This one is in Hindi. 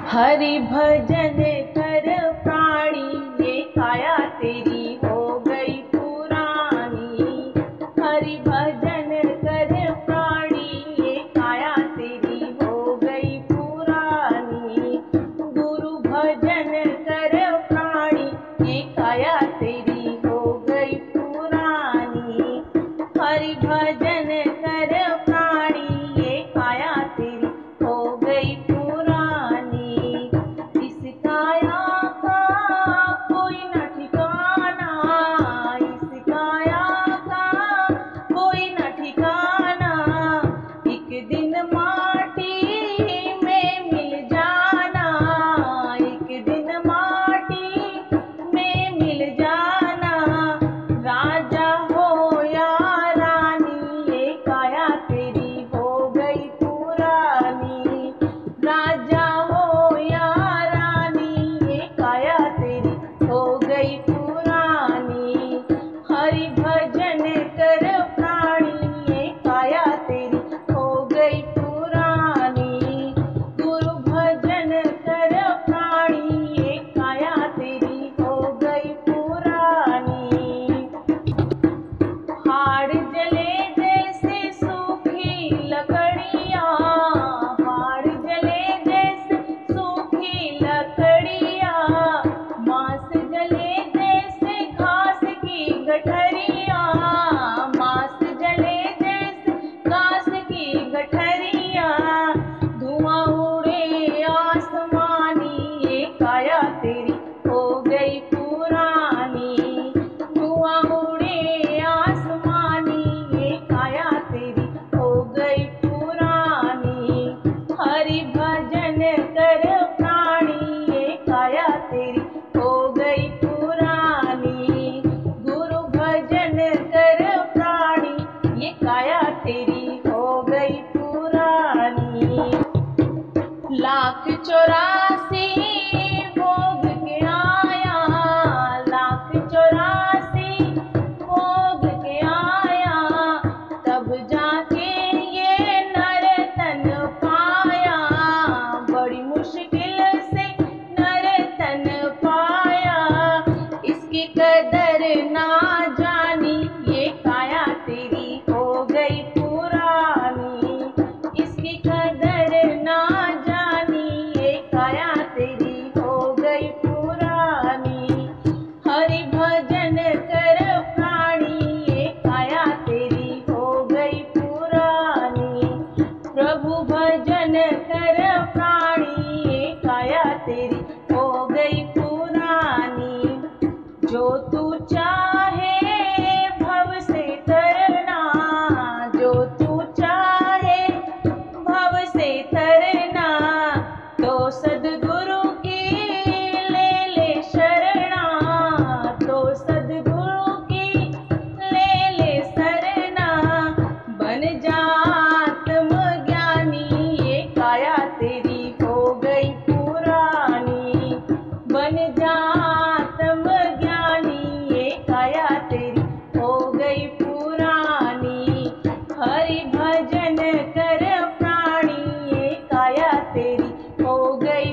हरि भजन कर प्राणी, ये काया तेरी हो गई पुरानी। हरि भजन कर प्राणी, ये काया तेरी हो गई पुरानी। गुरु भजन कर प्राणी, ये काया तेरी हो गई पुरानी। हरि भजन कर प्राणी, ये काया तेरी हो गई पुरानी। इस काया का कोई न ठिकाना, इस काया का कोई न ठिकाना। एक दिन माटी में मिल जाना, एक दिन माटी में मिल जाना। राजा हो या रानी, ये काया तेरी हो गई पुरानी। राजा हो या रानी, ये काया तेरी हो गई पुरानी। हरि भजन कर प्राणी, ये काया तेरी हो गई पुरानी। गुरु भजन कर प्राणी, ये काया तेरी हो गई पुरानी। हाड़ जले जैसे सूखी लकड़ियाँ, हाड़ जले जैसे सूखी लकड़ियाँ। मांस जले जैसे घास की गठरियाँ, मांस जले जैसे घास की गठरियाँ। धुआं उड़े आसमानी, ये काया तेरी हो गई पुरानी। धुआं उड़े आसमानी, ये काया तेरी हो गई पुरानी। हरि भजन कर प्राणी, ये काया तेरी हो गई पुरानी। गुरु भजन कर प्राणी, ये काया तेरी हो गई पुरानी। लाख 84 भोग के आया, लाख 84 भोग के आया। तब जाके ये नर तन पाया, बड़ी मुश्किल से नर तन पाया। इसकी कदर ना जानी, ये काया तेरी हो गई पुरानी। इसकी कदर ना जानी, ये काया तेरी हो गई पुरानी। हरि भजन कर प्राणी, ये काया तेरी हो गई पुरानी। प्रभु भजन कर प्राणी, ये काया तेरी हो गई पुरानी। जो तू चाहे भव से तरना, जो तू चाहे भव से तरना। तो सद्गुरु की ले ले शरणा, तो सद्गुरु की ले ले शरणा। बन जा आत्मज्ञानी, ये काया तेरी हो गई पुरानी। बन जा आत्मज्ञानी, ये काया तेरी हो गई पुरानी। हरि भजन कर प्राणी, ये काया तेरी हो गई